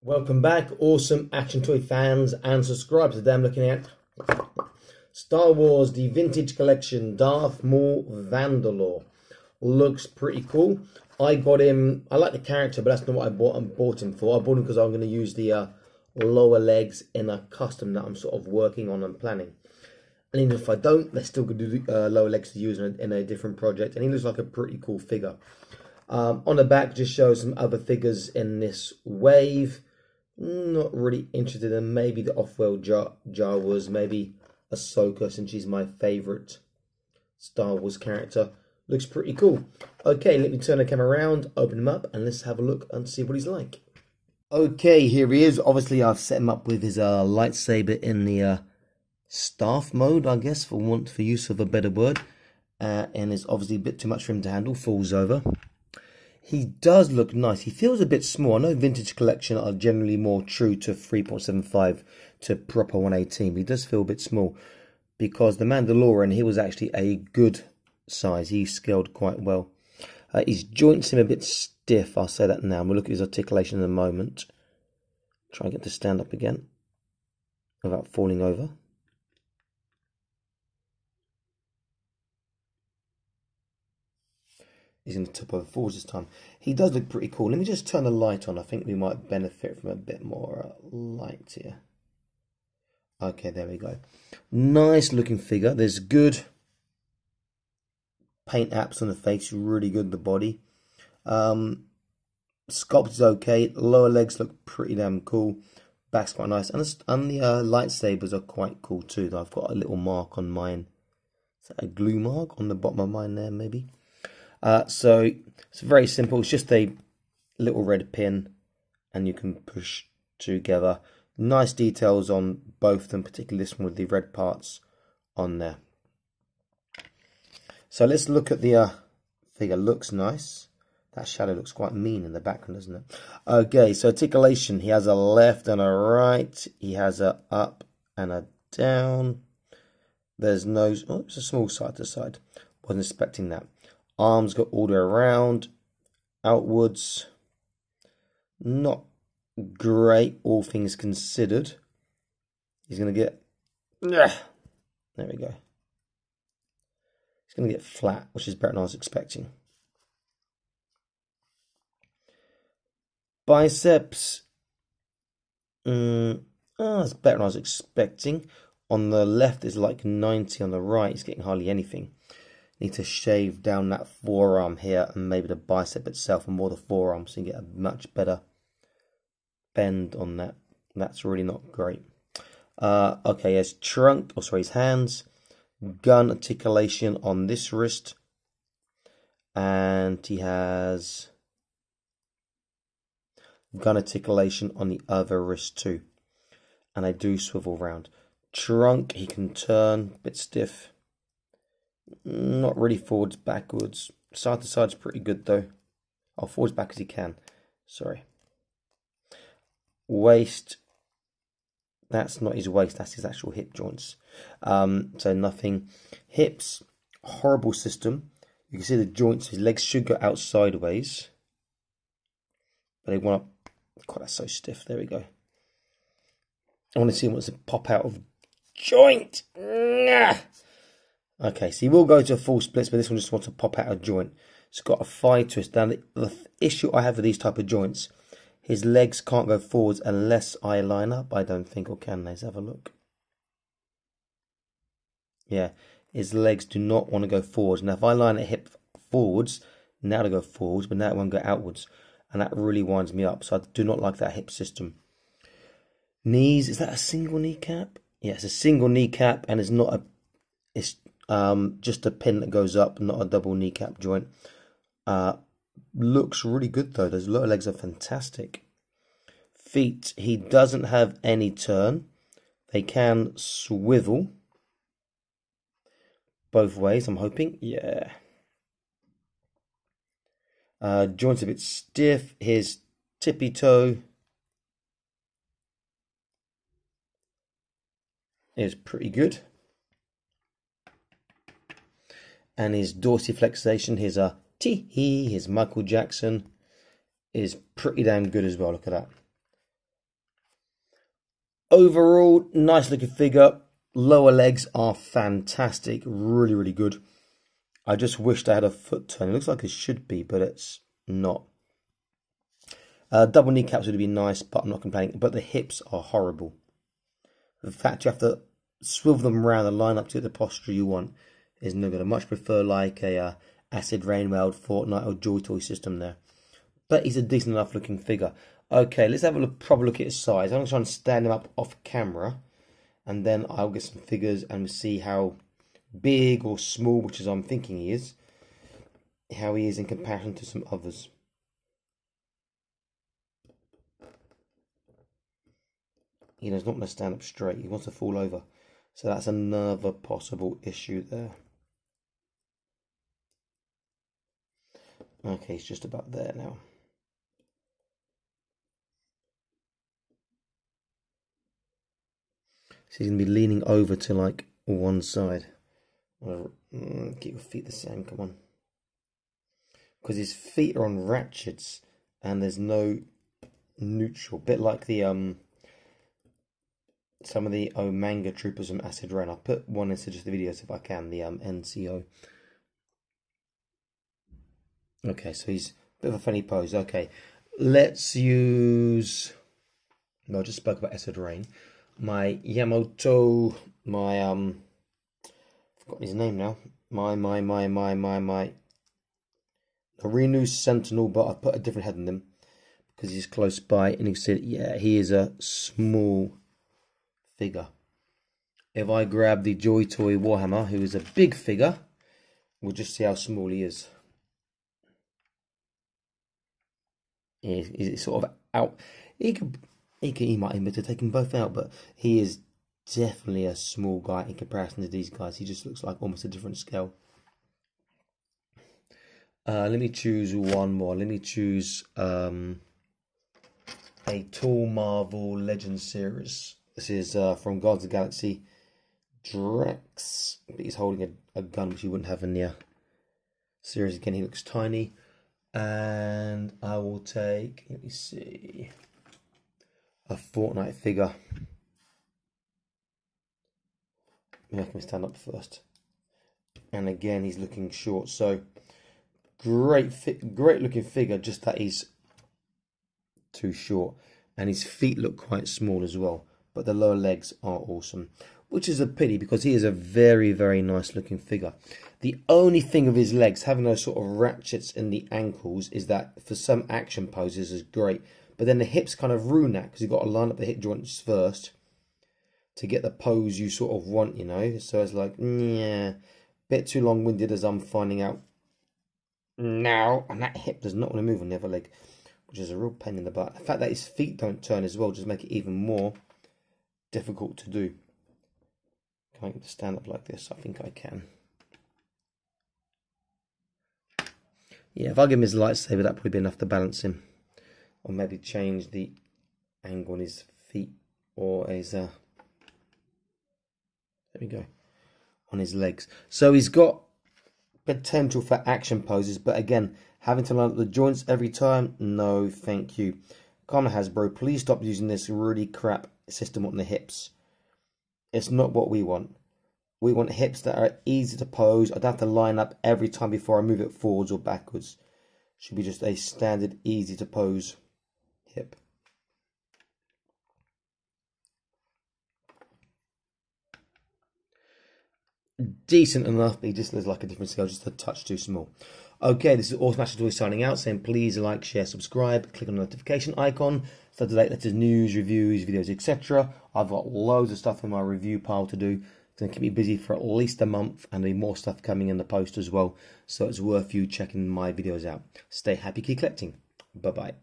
Welcome back, awesome action toy fans and subscribers. Today I'm looking at Star Wars, the Vintage Collection, Darth Maul Vandalore. Looks pretty cool. I got him, I like the character, but that's not what I bought him for. I bought him because I'm going to use the lower legs in a custom that I'm sort of working on and planning. And even if I don't, they're still going to do lower legs to use in a different project. And he looks like a pretty cool figure. On the back just shows some other figures in this wave. Not really interested in maybe the off-world Jawas, maybe Ahsoka, since she's my favourite Star Wars character. Looks pretty cool. Okay, let me turn the camera around, open him up, and let's have a look and see what he's like. Okay, here he is. Obviously, I've set him up with his lightsaber in the staff mode, I guess, for use of a better word. And it's obviously a bit too much for him to handle, falls over. He does look nice. He feels a bit small. I know Vintage Collection are generally more true to 3.75 to proper 118. But he does feel a bit small because the Mandalorian, he was actually a good size. He scaled quite well. His joints seem a bit stiff. I'll say that now. We'll look at his articulation in a moment. Try and get to stand up again without falling over. He's going to tip over forwards this time. He does look pretty cool. Let me just turn the light on. I think we might benefit from a bit more light here. Okay, there we go. Nice looking figure. There's good paint apps on the face. Really good the body. Sculpt is okay. Lower legs look pretty damn cool. Back's quite nice. And the lightsabers are quite cool too. I've got a little mark on mine. Is that a glue mark on the bottom of mine there maybe? So it's very simple. It's just a little red pin and you can push together. Nice details on both of them, particularly this one with the red parts on there. So let's look at the figure. Looks nice. That shadow looks quite mean in the background, doesn't it? Okay, so articulation. He has a left and a right. He has a up and a down. There's no... Oh, it's a small side to side. Wasn't expecting that. Arms go all the way around, outwards. Not great, all things considered. He's going to get... There we go. He's going to get flat, which is better than I was expecting. Biceps. It's better than I was expecting. On the left is like 90, on the right he's getting hardly anything. Need to shave down that forearm here and maybe the bicep itself and more the forearm so you get a much better bend on that. That's really not great. Okay, his trunk, his hands, gun articulation on this wrist, and he has gun articulation on the other wrist too. And I do swivel round. Trunk, he can turn, a bit stiff. Not really forwards, backwards. Side to side's pretty good though. Oh, forwards, back as he can. Sorry. Waist. That's not his waist, that's his actual hip joints. So nothing. Hips, horrible system. You can see the joints, his legs should go out sideways. But they want to... God, that's so stiff. There we go. I want to see him wants to pop out of joint. Okay, so he will go to a full splits, but this one just wants to pop out a joint. It's got a thigh twist. Now, the issue I have with these type of joints, his legs can't go forwards unless I line up, I don't think, or can they? Let's have a look. Yeah, his legs do not want to go forwards. Now, if I line a hip forwards, now they go forwards, but now it won't go outwards. And that really winds me up, so I do not like that hip system. Knees, is that a single kneecap? Yeah, it's a single kneecap, and it's not a... It's just a pin that goes up, not a double kneecap joint. Looks really good though. Those lower legs are fantastic. Feet, he doesn't have any turn. They can swivel both ways, I'm hoping. Yeah. Joints a bit stiff. His tippy toe is pretty good. And his dorsiflexation, his Michael Jackson, is pretty damn good as well. Look at that. overall, nice looking figure. Lower legs are fantastic. Really, really good. I just wished I had a foot turn. It looks like it should be, but it's not. Double kneecaps would have been nice, but I'm not complaining. But the hips are horrible. The fact you have to swivel them around and line up to the posture you want is no good. I much prefer like a Acid Rain Weld, Fortnite or Joy Toy system there. But he's a decent enough looking figure. Okay, let's have a proper look at his size. I'm going to try and stand him up off camera. And then I'll get some figures and see how big or small, which is I'm thinking he is, how he is in comparison to some others. He does not want to stand up straight. He wants to fall over. So that's another possible issue there. Okay, he's just about there now. So he's going to be leaning over to like one side. Keep your feet the same, come on. Because his feet are on ratchets and there's no neutral. Bit like the some of the manga troopers from Acid Rain. I'll put one into just the videos if I can, the NCO. Okay, so he's a bit of a funny pose. Okay, let's use... No, I just spoke about Acid Rain. My Yamato, my I've forgotten his name now. My Renu Sentinel, but I've put a different head on him because he's close by, and you can see, yeah, he is a small figure. If I grab the Joy Toy Warhammer, who is a big figure, we'll just see how small he is. He's sort of out. He might admit to taking both out, but he is definitely a small guy in comparison to these guys. He just looks like almost a different scale. Let me choose one more. Let me choose a Tall Marvel Legend series. This is from Guardians of the Galaxy. Drax, but he's holding a gun which you wouldn't have in the series. Again, he looks tiny. And I will take, let me see, a Fortnite figure. Make him stand up first. And again, he's looking short. So great looking figure, just that he's too short. And his feet look quite small as well. But the lower legs are awesome. Which is a pity because he is a very, very nice looking figure. The only thing of his legs, having those sort of ratchets in the ankles, is that for some action poses is great. But then the hips kind of ruin that because you've got to line up the hip joints first to get the pose you sort of want, you know. So it's like, yeah, bit too long-winded as I'm finding out now. And that hip does not want to move on the other leg, which is a real pain in the butt. The fact that his feet don't turn as well just make it even more difficult to do. Can I get to stand up like this? I think I can. Yeah, if I give him his lightsaber, that'd probably be enough to balance him. Or maybe change the angle on his feet or his, there we go, on his legs. So he's got potential for action poses, but again, having to line up the joints every time, no thank you. Come on, Hasbro, please stop using this really crap system on the hips. It's not what we want. We want hips that are easy to pose. I don't have to line up every time before I move it forwards or backwards. Should be just a standard, easy to pose hip. Decent enough, but he just looks like a different scale, just a touch too small. Okay, this is Automatic Toy signing out, saying please like, share, subscribe, click on the notification icon, so to date latest news, reviews, videos, etc. I've got loads of stuff in my review pile to do. It's going to keep me busy for at least a month, and there'll be more stuff coming in the post as well, so it's worth you checking my videos out. Stay happy, keep collecting. Bye bye.